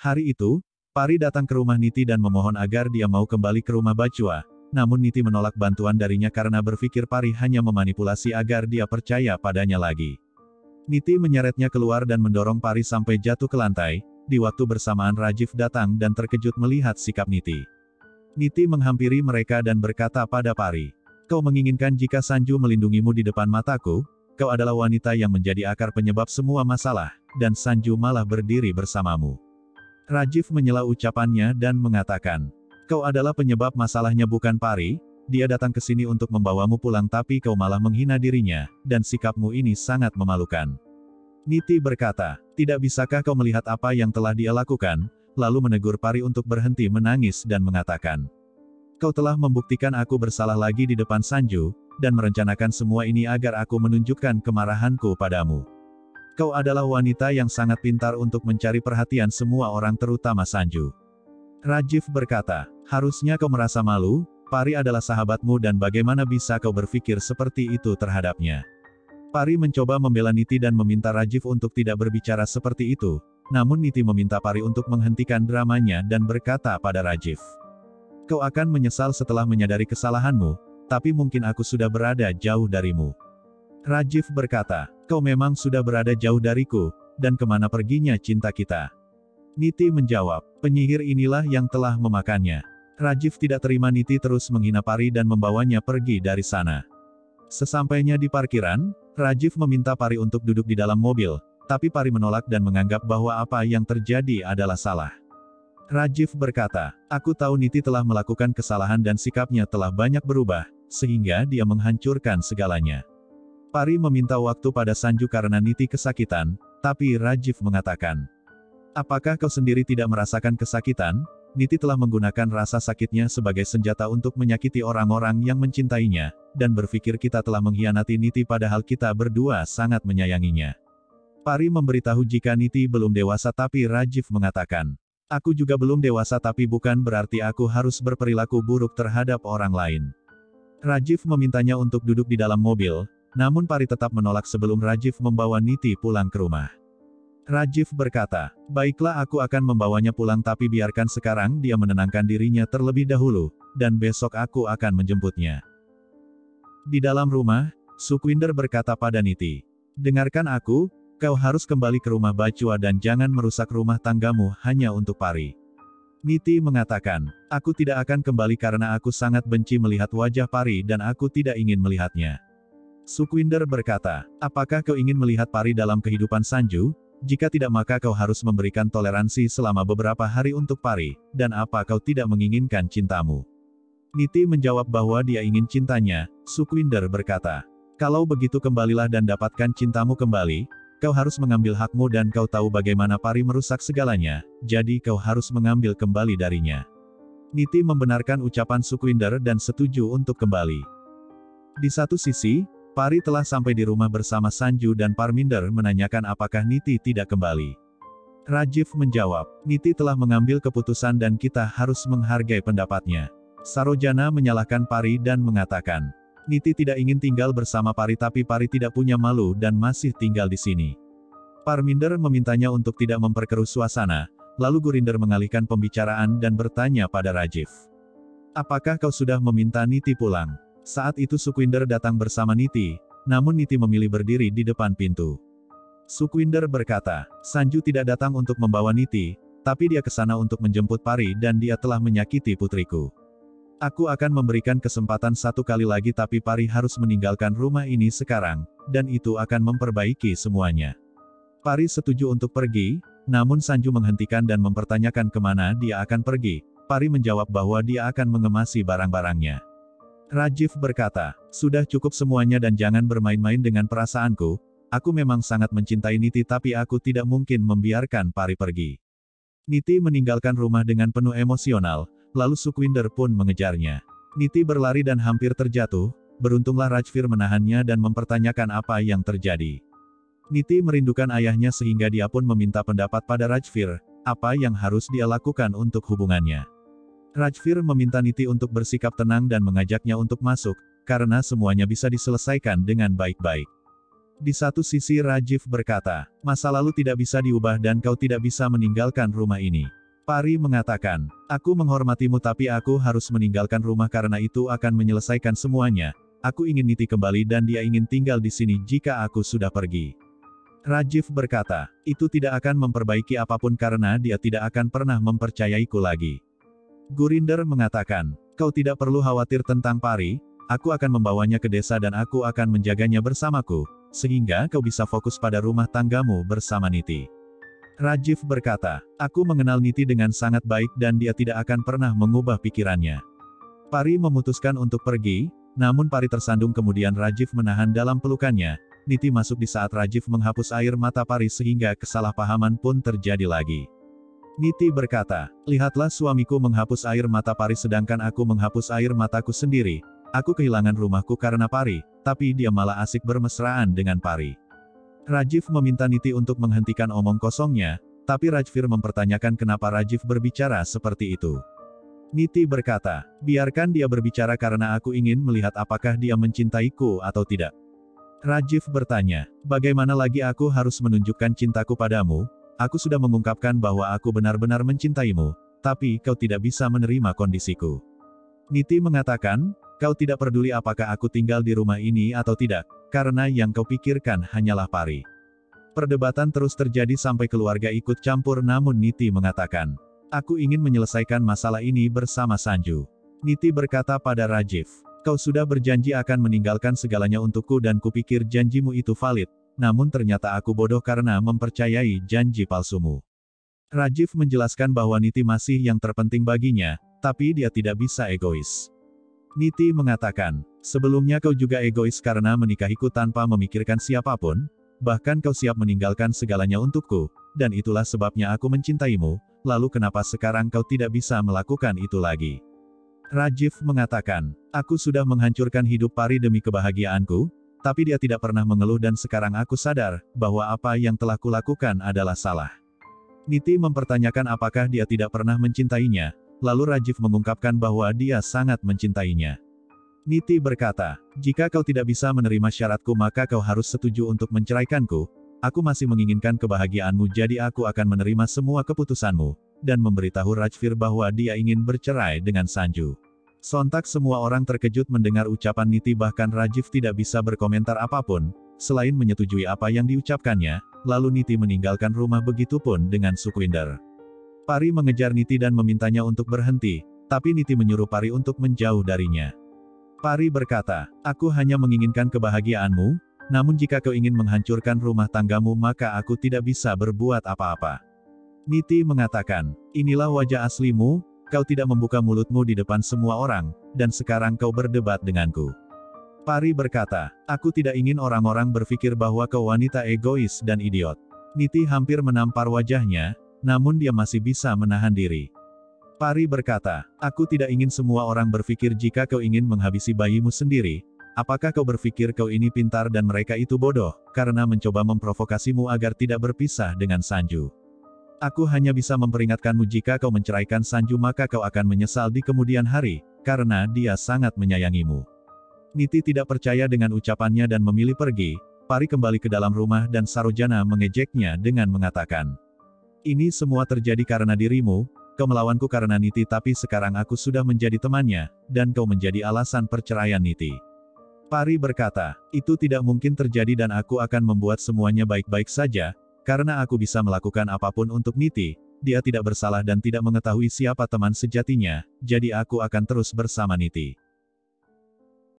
Hari itu, Pari datang ke rumah Niti dan memohon agar dia mau kembali ke rumah Bachua, namun Niti menolak bantuan darinya karena berpikir Pari hanya memanipulasi agar dia percaya padanya lagi. Niti menyeretnya keluar dan mendorong Pari sampai jatuh ke lantai. Di waktu bersamaan Rajiv datang dan terkejut melihat sikap Niti. Niti menghampiri mereka dan berkata pada Pari, "Kau menginginkan jika Sanju melindungimu di depan mataku? Kau adalah wanita yang menjadi akar penyebab semua masalah, dan Sanju malah berdiri bersamamu." Rajiv menyela ucapannya dan mengatakan, "Kau adalah penyebab masalahnya bukan Pari, dia datang ke sini untuk membawamu pulang tapi kau malah menghina dirinya, dan sikapmu ini sangat memalukan." Niti berkata, "Tidak bisakah kau melihat apa yang telah dia lakukan?" Lalu menegur Pari untuk berhenti menangis dan mengatakan, "Kau telah membuktikan aku bersalah lagi di depan Sanju, dan merencanakan semua ini agar aku menunjukkan kemarahanku padamu. Kau adalah wanita yang sangat pintar untuk mencari perhatian semua orang terutama Sanju." Rajiv berkata, "Harusnya kau merasa malu, Pari adalah sahabatmu dan bagaimana bisa kau berpikir seperti itu terhadapnya?" Pari mencoba membela Niti dan meminta Rajiv untuk tidak berbicara seperti itu, namun Niti meminta Pari untuk menghentikan dramanya dan berkata pada Rajiv, "Kau akan menyesal setelah menyadari kesalahanmu, tapi mungkin aku sudah berada jauh darimu." Rajiv berkata, "Kau memang sudah berada jauh dariku, dan kemana perginya cinta kita?" Niti menjawab, "Penyihir inilah yang telah memakannya." Rajiv tidak terima Niti terus menghina Pari dan membawanya pergi dari sana. Sesampainya di parkiran, Rajiv meminta Pari untuk duduk di dalam mobil, tapi Pari menolak dan menganggap bahwa apa yang terjadi adalah salah. Rajiv berkata, "Aku tahu Niti telah melakukan kesalahan dan sikapnya telah banyak berubah, sehingga dia menghancurkan segalanya." Pari meminta waktu pada Sanju karena Niti kesakitan, tapi Rajiv mengatakan, "Apakah kau sendiri tidak merasakan kesakitan? Niti telah menggunakan rasa sakitnya sebagai senjata untuk menyakiti orang-orang yang mencintainya, dan berpikir kita telah mengkhianati Niti padahal kita berdua sangat menyayanginya." Pari memberitahu jika Niti belum dewasa tapi Rajiv mengatakan, "Aku juga belum dewasa tapi bukan berarti aku harus berperilaku buruk terhadap orang lain." Rajiv memintanya untuk duduk di dalam mobil, namun Pari tetap menolak sebelum Rajiv membawa Niti pulang ke rumah. Rajiv berkata, "Baiklah aku akan membawanya pulang tapi biarkan sekarang dia menenangkan dirinya terlebih dahulu, dan besok aku akan menjemputnya." Di dalam rumah, Sukhwinder berkata pada Niti, "Dengarkan aku, kau harus kembali ke rumah Bachua dan jangan merusak rumah tanggamu hanya untuk Pari." Niti mengatakan, "Aku tidak akan kembali karena aku sangat benci melihat wajah Pari dan aku tidak ingin melihatnya." Sukhwinder berkata, "Apakah kau ingin melihat Pari dalam kehidupan Sanju? Jika tidak maka kau harus memberikan toleransi selama beberapa hari untuk Pari, dan apa kau tidak menginginkan cintamu?" Niti menjawab bahwa dia ingin cintanya. Sukhwinder berkata, "Kalau begitu kembalilah dan dapatkan cintamu kembali, kau harus mengambil hakmu dan kau tahu bagaimana Pari merusak segalanya, jadi kau harus mengambil kembali darinya." Niti membenarkan ucapan Sukhwinder dan setuju untuk kembali. Di satu sisi, Pari telah sampai di rumah bersama Sanju dan Parminder menanyakan apakah Niti tidak kembali. Rajiv menjawab, "Niti telah mengambil keputusan dan kita harus menghargai pendapatnya." Sarojana menyalahkan Pari dan mengatakan, "Niti tidak ingin tinggal bersama Pari tapi Pari tidak punya malu dan masih tinggal di sini." Parminder memintanya untuk tidak memperkeruh suasana, lalu Gurinder mengalihkan pembicaraan dan bertanya pada Rajiv, "Apakah kau sudah meminta Niti pulang?" Saat itu Sukhwinder datang bersama Niti, namun Niti memilih berdiri di depan pintu. Sukhwinder berkata, "Sanju tidak datang untuk membawa Niti, tapi dia ke sana untuk menjemput Pari dan dia telah menyakiti putriku. Aku akan memberikan kesempatan satu kali lagi tapi Pari harus meninggalkan rumah ini sekarang, dan itu akan memperbaiki semuanya." Pari setuju untuk pergi, namun Sanju menghentikan dan mempertanyakan kemana dia akan pergi. Pari menjawab bahwa dia akan mengemasi barang-barangnya. Rajiv berkata, "Sudah cukup semuanya dan jangan bermain-main dengan perasaanku, aku memang sangat mencintai Niti tapi aku tidak mungkin membiarkan Pari pergi." Niti meninggalkan rumah dengan penuh emosional, lalu Sukhwinder pun mengejarnya. Niti berlari dan hampir terjatuh, beruntunglah Rajvir menahannya dan mempertanyakan apa yang terjadi. Niti merindukan ayahnya sehingga dia pun meminta pendapat pada Rajvir, apa yang harus dia lakukan untuk hubungannya. Rajvir meminta Niti untuk bersikap tenang dan mengajaknya untuk masuk, karena semuanya bisa diselesaikan dengan baik-baik. Di satu sisi Rajiv berkata, masa lalu tidak bisa diubah dan kau tidak bisa meninggalkan rumah ini. Pari mengatakan, aku menghormatimu tapi aku harus meninggalkan rumah karena itu akan menyelesaikan semuanya. Aku ingin Niti kembali dan dia ingin tinggal di sini jika aku sudah pergi. Rajiv berkata, itu tidak akan memperbaiki apapun karena dia tidak akan pernah mempercayaiku lagi. Gurinder mengatakan, kau tidak perlu khawatir tentang Pari, aku akan membawanya ke desa dan aku akan menjaganya bersamaku, sehingga kau bisa fokus pada rumah tanggamu bersama Niti. Rajiv berkata, aku mengenal Niti dengan sangat baik dan dia tidak akan pernah mengubah pikirannya. Pari memutuskan untuk pergi, namun Pari tersandung kemudian Rajiv menahan dalam pelukannya. Niti masuk di saat Rajiv menghapus air mata Pari sehingga kesalahpahaman pun terjadi lagi. Niti berkata, lihatlah suamiku menghapus air mata Pari sedangkan aku menghapus air mataku sendiri. Aku kehilangan rumahku karena Pari, tapi dia malah asik bermesraan dengan Pari. Rajiv meminta Niti untuk menghentikan omong kosongnya, tapi Rajvir mempertanyakan kenapa Rajiv berbicara seperti itu. Niti berkata, biarkan dia berbicara karena aku ingin melihat apakah dia mencintaiku atau tidak. Rajiv bertanya, bagaimana lagi aku harus menunjukkan cintaku padamu? Aku sudah mengungkapkan bahwa aku benar-benar mencintaimu, tapi kau tidak bisa menerima kondisiku. Niti mengatakan, kau tidak peduli apakah aku tinggal di rumah ini atau tidak, karena yang kau pikirkan hanyalah Pari. Perdebatan terus terjadi sampai keluarga ikut campur namun Niti mengatakan, aku ingin menyelesaikan masalah ini bersama Sanju. Niti berkata pada Rajiv, kau sudah berjanji akan meninggalkan segalanya untukku dan kupikir janjimu itu valid, namun ternyata aku bodoh karena mempercayai janji palsumu. Rajiv menjelaskan bahwa Niti masih yang terpenting baginya, tapi dia tidak bisa egois. Niti mengatakan, sebelumnya kau juga egois karena menikahiku tanpa memikirkan siapapun, bahkan kau siap meninggalkan segalanya untukku, dan itulah sebabnya aku mencintaimu, lalu kenapa sekarang kau tidak bisa melakukan itu lagi? Rajiv mengatakan, aku sudah menghancurkan hidup Pari demi kebahagiaanku, tapi dia tidak pernah mengeluh dan sekarang aku sadar, bahwa apa yang telah kulakukan adalah salah. Niti mempertanyakan apakah dia tidak pernah mencintainya, lalu Rajiv mengungkapkan bahwa dia sangat mencintainya. Niti berkata, jika kau tidak bisa menerima syaratku maka kau harus setuju untuk menceraikanku, aku masih menginginkan kebahagiaanmu jadi aku akan menerima semua keputusanmu, dan memberitahu Rajvir bahwa dia ingin bercerai dengan Sanju. Sontak semua orang terkejut mendengar ucapan Niti bahkan Rajiv tidak bisa berkomentar apapun, selain menyetujui apa yang diucapkannya, lalu Niti meninggalkan rumah begitupun dengan Sukhwinder. Pari mengejar Niti dan memintanya untuk berhenti, tapi Niti menyuruh Pari untuk menjauh darinya. Pari berkata, aku hanya menginginkan kebahagiaanmu, namun jika kau ingin menghancurkan rumah tanggamu maka aku tidak bisa berbuat apa-apa. Niti mengatakan, inilah wajah aslimu, kau tidak membuka mulutmu di depan semua orang, dan sekarang kau berdebat denganku. Pari berkata, aku tidak ingin orang-orang berpikir bahwa kau wanita egois dan idiot. Niti hampir menampar wajahnya, namun dia masih bisa menahan diri. Pari berkata, aku tidak ingin semua orang berpikir jika kau ingin menghabisi bayimu sendiri, apakah kau berpikir kau ini pintar dan mereka itu bodoh, karena mencoba memprovokasimu agar tidak berpisah dengan Sanju. Aku hanya bisa memperingatkanmu jika kau menceraikan Sanju maka kau akan menyesal di kemudian hari, karena dia sangat menyayangimu. Niti tidak percaya dengan ucapannya dan memilih pergi. Pari kembali ke dalam rumah dan Sarojana mengejeknya dengan mengatakan, ini semua terjadi karena dirimu, kau melawanku karena Niti tapi sekarang aku sudah menjadi temannya, dan kau menjadi alasan perceraian Niti. Pari berkata, itu tidak mungkin terjadi dan aku akan membuat semuanya baik-baik saja, karena aku bisa melakukan apapun untuk Niti, dia tidak bersalah dan tidak mengetahui siapa teman sejatinya, jadi aku akan terus bersama Niti.